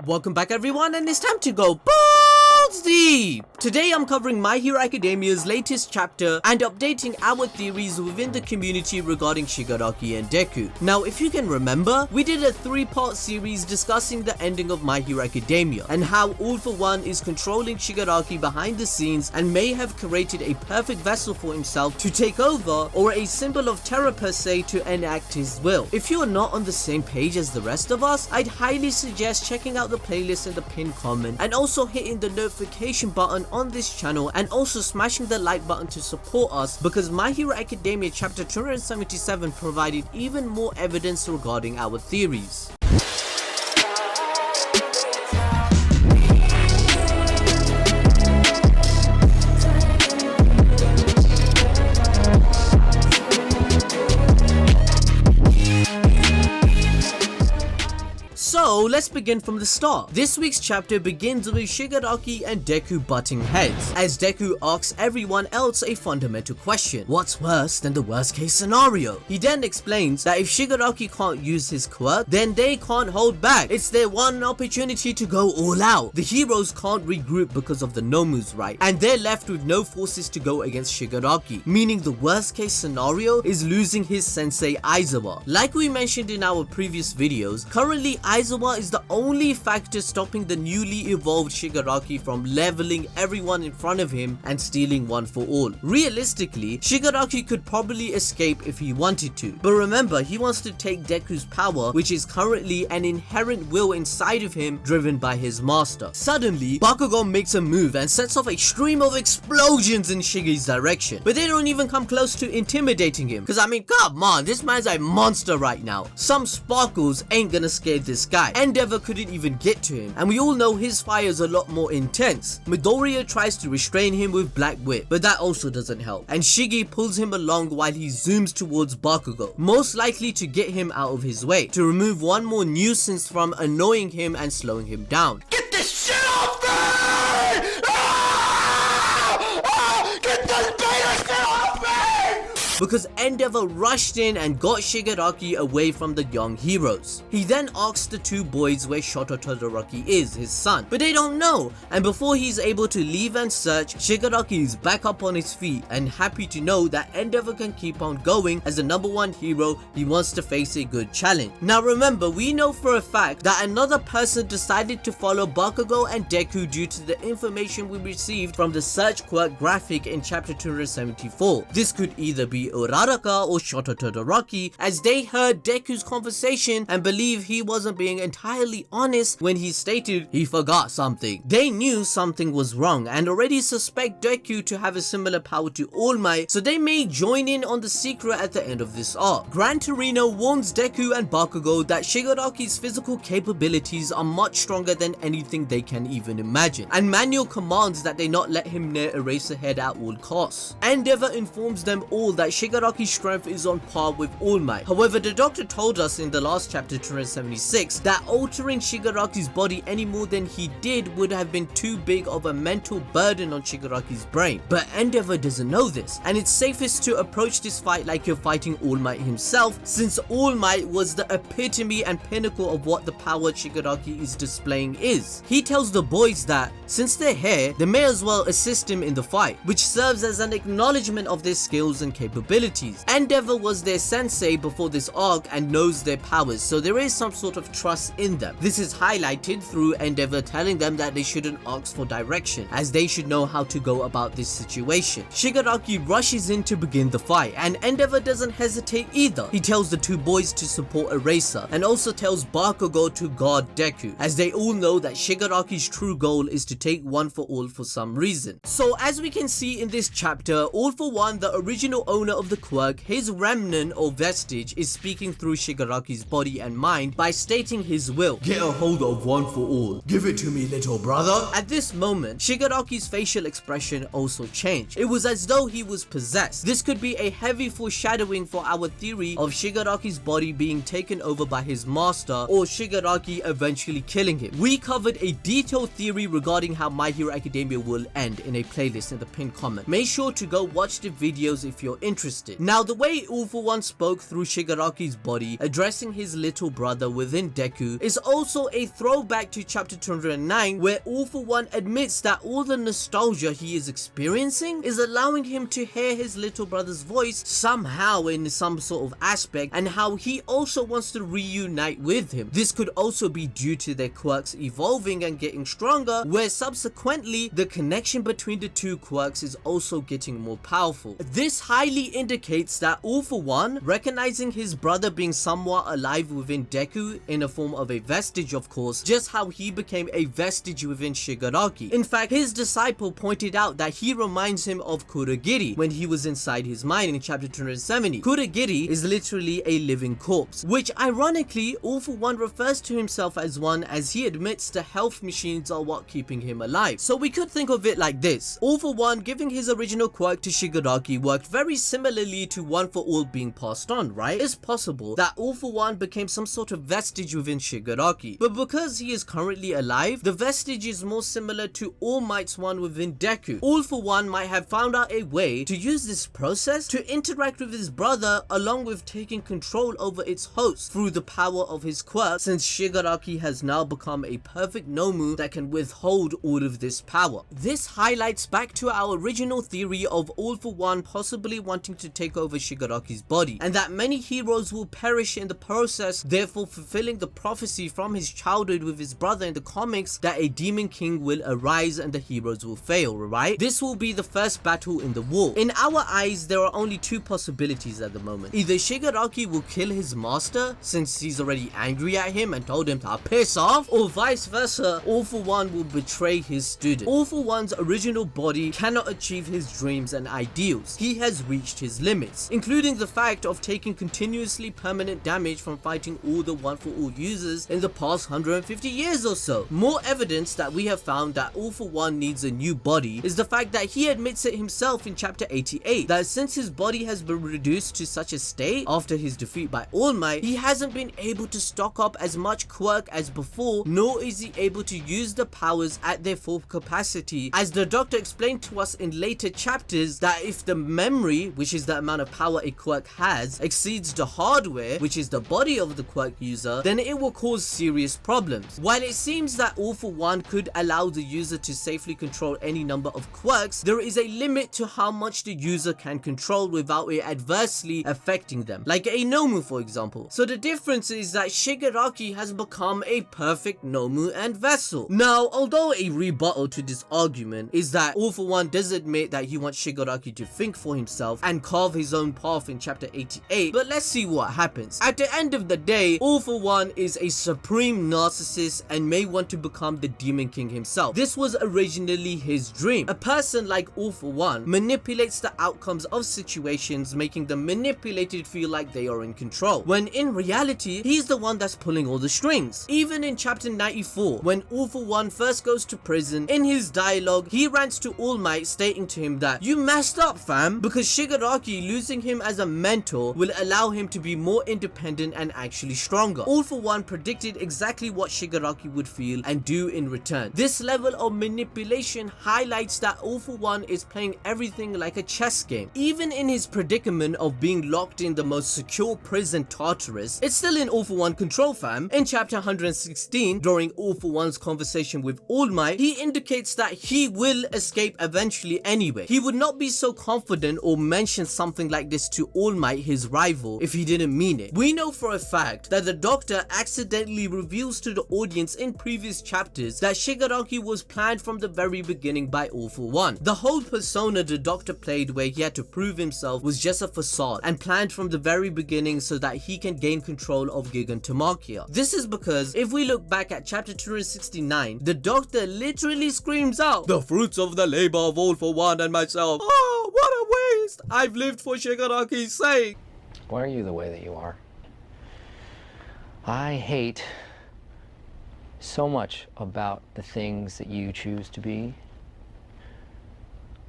Welcome back everyone, and it's time to go balls deep! Today I'm covering My Hero Academia's latest chapter and updating our theories within the community regarding Shigaraki and Deku. Now if you can remember, we did a 3-part series discussing the ending of My Hero Academia and how All For One is controlling Shigaraki behind the scenes and may have created a perfect vessel for himself to take over, or a symbol of terror per se to enact his will. If you are not on the same page as the rest of us, I'd highly suggest checking out the playlist in the pinned comment and also hitting the notification button on this channel and also smashing the like button to support us, because My Hero Academia chapter 277 provided even more evidence regarding our theories. So let's begin from the start. This week's chapter begins with Shigaraki and Deku butting heads, as Deku asks everyone else a fundamental question: what's worse than the worst case scenario? He then explains that if Shigaraki can't use his quirk, then they can't hold back. It's their one opportunity to go all out. The heroes can't regroup because of the Nomu's right, and they're left with no forces to go against Shigaraki, meaning the worst case scenario is losing his sensei Aizawa. Like we mentioned in our previous videos, currently Aizawa is the only factor stopping the newly evolved Shigaraki from leveling everyone in front of him and stealing one for all. Realistically, Shigaraki could probably escape if he wanted to, but remember, he wants to take Deku's power, which is currently an inherent will inside of him driven by his master. Suddenly, Bakugo makes a move and sets off a stream of explosions in Shigi's direction, but they don't even come close to intimidating him, because I mean, come on, this man's a monster right now. Some sparkles ain't gonna scare this guy. Endeavor couldn't even get to him, and we all know his fire is a lot more intense. Midoriya tries to restrain him with Black Whip, but that also doesn't help, and Shigi pulls him along while he zooms towards Bakugo, most likely to get him out of his way, to remove one more nuisance from annoying him and slowing him down. Get this shit off me! Get this beta shit off me! Because Endeavor rushed in and got Shigaraki away from the young heroes. He then asks the two boys where Shoto Todoroki is, his son, but they don't know, and before he's able to leave and search, Shigaraki is back up on his feet and happy to know that Endeavor can keep on going. As the #1 hero, he wants to face a good challenge. Now remember, we know for a fact that another person decided to follow Bakugo and Deku due to the information we received from the search quirk graphic in chapter 274. This could either be Uraraka or Shoto Todoroki, as they heard Deku's conversation and believe he wasn't being entirely honest when he stated he forgot something. They knew something was wrong and already suspect Deku to have a similar power to All Might, so they may join in on the secret at the end of this arc. Gran Torino warns Deku and Bakugo that Shigaraki's physical capabilities are much stronger than anything they can even imagine, and Manuel commands that they not let him near Eraserhead at all costs. Endeavor informs them all that Shigaraki's strength is on par with All Might. However, the doctor told us in the last chapter 276 that altering Shigaraki's body any more than he did would have been too big of a mental burden on Shigaraki's brain. But Endeavor doesn't know this, and it's safest to approach this fight like you're fighting All Might himself, since All Might was the epitome and pinnacle of what the power Shigaraki is displaying is. He tells the boys that since they're here, they may as well assist him in the fight, which serves as an acknowledgement of their skills and capabilities. Endeavor was their sensei before this arc and knows their powers, so there is some sort of trust in them. This is highlighted through Endeavor telling them that they shouldn't ask for direction, as they should know how to go about this situation. Shigaraki rushes in to begin the fight, and Endeavor doesn't hesitate either. He tells the two boys to support Eraser, and also tells Bakugo to guard Deku, as they all know that Shigaraki's true goal is to take one for all for some reason. So as we can see in this chapter, All For One, the original owner of the quirk, his remnant or vestige, is speaking through Shigaraki's body and mind by stating his will. Get a hold of one for all. Give it to me, little brother. At this moment, Shigaraki's facial expression also changed. It was as though he was possessed. This could be a heavy foreshadowing for our theory of Shigaraki's body being taken over by his master, or Shigaraki eventually killing him. We covered a detailed theory regarding how My Hero Academia will end in a playlist in the pinned comment. Make sure to go watch the videos if you're interested. interested. Now, the way All For One spoke through Shigaraki's body, addressing his little brother within Deku, is also a throwback to chapter 209, where All For One admits that all the nostalgia he is experiencing is allowing him to hear his little brother's voice somehow in some sort of aspect, and how he also wants to reunite with him. This could also be due to their quirks evolving and getting stronger, where subsequently the connection between the two quirks is also getting more powerful. This highly indicates that All For One, recognizing his brother being somewhat alive within Deku in a form of a vestige, of course, just how he became a vestige within Shigaraki. In fact, his disciple pointed out that he reminds him of Kurogiri when he was inside his mind in chapter 270. Kurogiri is literally a living corpse, which ironically All For One refers to himself as one, as he admits the health machines are what keeping him alive. So we could think of it like this: All For One giving his original quirk to Shigaraki worked very similarly to One For All being passed on, right? It's possible that All For One became some sort of vestige within Shigaraki, but because he is currently alive, the vestige is more similar to All Might's one within Deku. All For One might have found out a way to use this process to interact with his brother, along with taking control over its host through the power of his quirk, since Shigaraki has now become a perfect Nomu that can withhold all of this power. This highlights back to our original theory of All For One possibly wanting to take over Shigaraki's body, and that many heroes will perish in the process, therefore fulfilling the prophecy from his childhood with his brother in the comics that a demon king will arise and the heroes will fail, right? This will be the first battle in the war. In our eyes, there are only two possibilities at the moment. Either Shigaraki will kill his master since he's already angry at him and told him to piss off, or vice versa, All For One will betray his student. All For One's original body cannot achieve his dreams and ideals. He has reached his limits, including the fact of taking continuously permanent damage from fighting all the One For All users in the past 150 years or so. More evidence that we have found that All For One needs a new body is the fact that he admits it himself in chapter 88, that since his body has been reduced to such a state after his defeat by All Might, he hasn't been able to stock up as much quirk as before, nor is he able to use the powers at their full capacity, as the doctor explained to us in later chapters that if the memory, which is the amount of power a quirk has, exceeds the hardware, which is the body of the quirk user, then it will cause serious problems. While it seems that All For One could allow the user to safely control any number of quirks, there is a limit to how much the user can control without it adversely affecting them, like a Nomu for example. So the difference is that Shigaraki has become a perfect Nomu and vessel. Now, although a rebuttal to this argument is that All For One does admit that he wants Shigaraki to think for himself and carve his own path in chapter 88, but let's see what happens. At the end of the day, All For One is a supreme narcissist and may want to become the Demon King himself. This was originally his dream. A person like All For One manipulates the outcomes of situations, making the manipulated feel like they are in control, when in reality, he's the one that's pulling all the strings. Even in chapter 94, when All For One first goes to prison, in his dialogue, he rants to All Might, stating to him that, "You messed up, fam," because Shigaraki losing him as a mentor will allow him to be more independent and actually stronger. All For One predicted exactly what Shigaraki would feel and do in return. This level of manipulation highlights that All For One is playing everything like a chess game. Even in his predicament of being locked in the most secure prison, Tartarus, it's still in All For One control, fam. In chapter 116, during All For One's conversation with All Might, he indicates that he will escape eventually anyway. He would not be so confident or mention something like this to All Might, his rival, if he didn't mean it. We know for a fact that the doctor accidentally reveals to the audience in previous chapters that Shigaraki was planned from the very beginning by All For One. The whole persona the doctor played, where he had to prove himself, was just a facade and planned from the very beginning so that he can gain control of Gigantomachia. This is because if we look back at chapter 269, the doctor literally screams out, "The fruits of the labor of All For One and myself. Oh, what a waste! I've lived for Shigaraki's sake." Why are you the way that you are? I hate so much about the things that you choose to be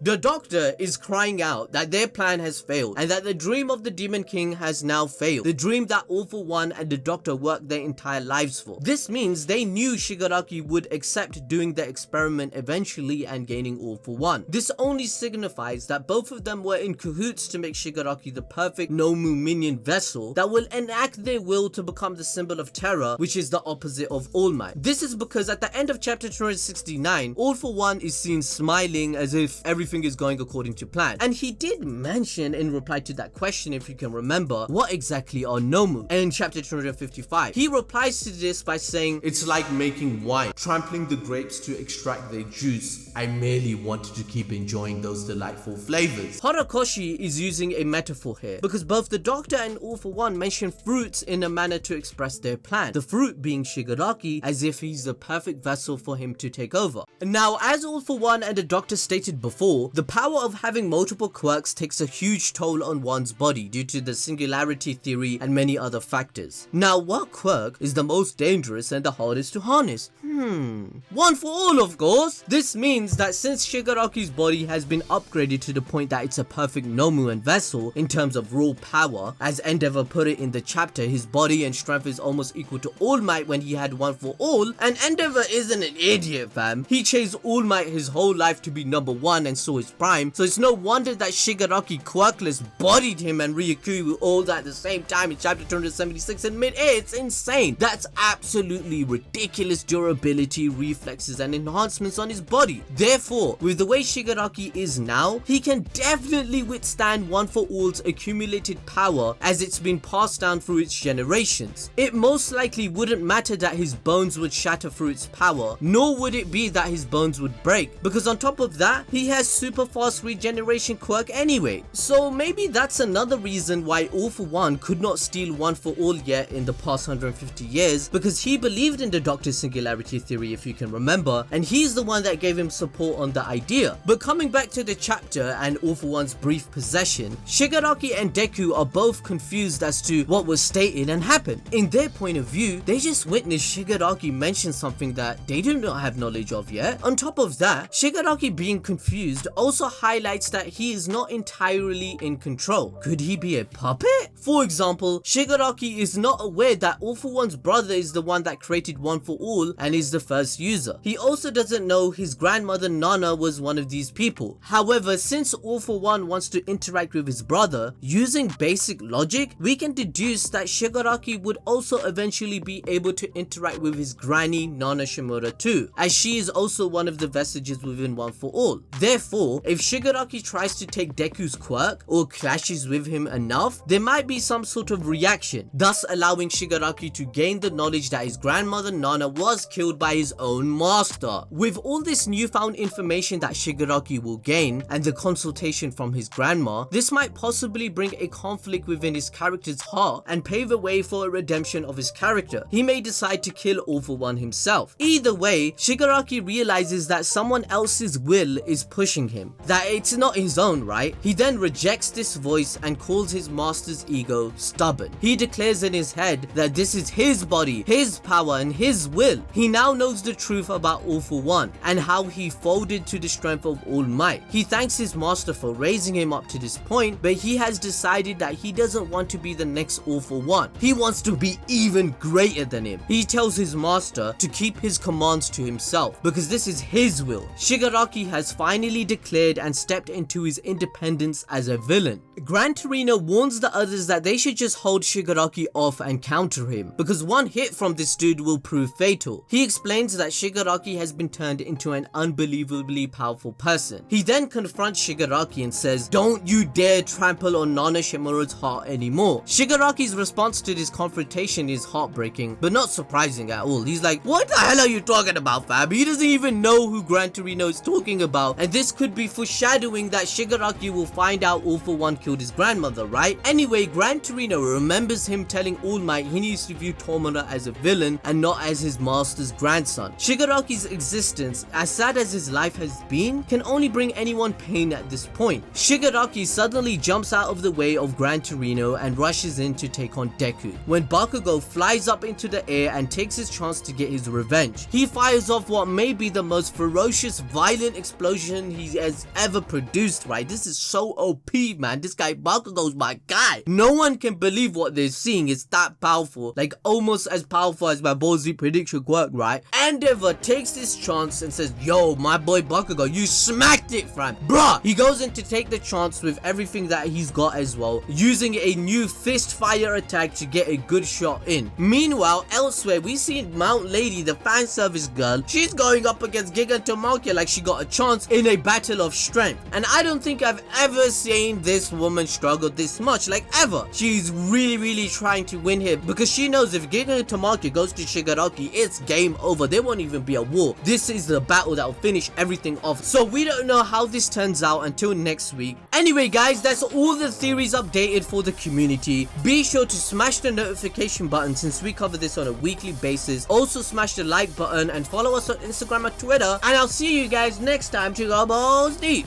The Doctor is crying out that their plan has failed and that the dream of the Demon King has now failed. The dream that All For One and the Doctor worked their entire lives for. This means they knew Shigaraki would accept doing the experiment eventually and gaining All For One. This only signifies that both of them were in cahoots to make Shigaraki the perfect Nomu minion vessel that will enact their will to become the symbol of terror, which is the opposite of All Might. This is because at the end of chapter 269, All For One is seen smiling as if everything is going according to plan. And he did mention in reply to that question, if you can remember, what exactly are Nomu? And in chapter 255, he replies to this by saying, "It's like making wine, trampling the grapes to extract their juice. I merely wanted to keep enjoying those delightful flavors." Horikoshi is using a metaphor here because both the Doctor and All For One mention fruits in a manner to express their plan. The fruit being Shigaraki, as if he's the perfect vessel for him to take over. Now, as All For One and the Doctor stated before, the power of having multiple quirks takes a huge toll on one's body due to the singularity theory and many other factors. Now, what quirk is the most dangerous and the hardest to harness? One for all, of course. This means that since Shigaraki's body has been upgraded to the point that it's a perfect Nomuan vessel in terms of raw power, as Endeavor put it in the chapter, his body and strength is almost equal to All Might when he had One For All, and Endeavor isn't an idiot, fam. He chased All Might his whole life to be number one and saw his prime, so it's no wonder that Shigaraki quirkless bodied him and Ryukyu all at the same time in chapter 276 in mid-air. It's insane. That's absolutely ridiculous durability, reflexes and enhancements on his body. Therefore, with the way Shigaraki is now, he can definitely withstand One For All's accumulated power as it's been passed down through its generations. It most likely wouldn't matter that his bones would shatter through its power, nor would it be that his bones would break, because on top of that, he has super fast regeneration quirk anyway. So maybe that's another reason why All For One could not steal One For All yet in the past 150 years, because he believed in the Doctor's singularity theory, if you can remember, and he's the one that gave him support on the idea. But coming back to the chapter and All For One's brief possession, Shigaraki and Deku are both confused as to what was stated and happened. In their point of view, they just witnessed Shigaraki mention something that they do not have knowledge of yet. On top of that, Shigaraki being confused also highlights that he is not entirely in control. Could he be a puppet? For example, Shigaraki is not aware that All For One's brother is the one that created One For All and is the first user. He also doesn't know his grandmother Nana was one of these people. However, since All For One wants to interact with his brother, using basic logic, we can deduce that Shigaraki would also eventually be able to interact with his granny Nana Shimura too, as she is also one of the vestiges within One For All. Therefore, if Shigaraki tries to take Deku's quirk or clashes with him enough, there might be some sort of reaction, thus allowing Shigaraki to gain the knowledge that his grandmother Nana was killed by his own master. With all this newfound information that Shigaraki will gain and the consultation from his grandma, this might possibly bring a conflict within his character's heart and pave a way for a redemption of his character. He may decide to kill All For One himself. Either way, Shigaraki realizes that someone else's will is pushing him, that it's not his own, right? He then rejects this voice and calls his master's ego stubborn. He declares in his head that this is his body, his power and his will. He now knows the truth about All For One and how he folded to the strength of All Might. He thanks his master for raising him up to this point, but he has decided that he doesn't want to be the next All For One. He wants to be even greater than him. He tells his master to keep his commands to himself because this is his will. Shigaraki has finally declared and stepped into his independence as a villain. Gran Torino warns the others that they should just hold Shigaraki off and counter him because one hit from this dude will prove fatal. He explains that Shigaraki has been turned into an unbelievably powerful person. He then confronts Shigaraki and says, "Don't you dare trample on Nana Shimura's heart anymore." Shigaraki's response to this confrontation is heartbreaking, but not surprising at all. He's like, "What the hell are you talking about, fam?" He doesn't even know who Gran Torino is talking about, and this could be foreshadowing that Shigaraki will find out All For One killed his grandmother, right? Anyway, Gran Torino remembers him telling All Might he needs to view Tomura as a villain and not as his master's grandson. Shigaraki's existence, as sad as his life has been, can only bring anyone pain at this point. Shigaraki suddenly jumps out of the way of Gran Torino and rushes in to take on Deku, when Bakugo flies up into the air and takes his chance to get his revenge. He fires off what may be the most ferocious, violent explosion he's has ever produced, right? This is so OP, man. This guy Bakugo's my guy. No one can believe what they're seeing. It's that powerful, like almost as powerful as my ballsy prediction worked, right? Endeavor takes this chance and says, yo, my boy Bakugo, you smacked it, fam. Bruh, he goes in to take the chance with everything that he's got as well, using a new fist fire attack to get a good shot in. Meanwhile, elsewhere, we see Mount Lady, the fan service girl. She's going up against Giga Tamaki like she got a chance in a battle of strength. And I don't think I've ever seen this woman struggle this much, like ever. She's really trying to win here because she knows if Giga Tamaki goes to Shigaraki, it's game over. There won't even be a war. This is the battle that will finish everything off. So we don't know how this turns out until next week. Anyway, guys, that's all the theories updated for the community. Be sure to smash the notification button since we cover this on a weekly basis. Also smash the like button and follow us on Instagram and Twitter. And I'll see you guys next time to go balls deep.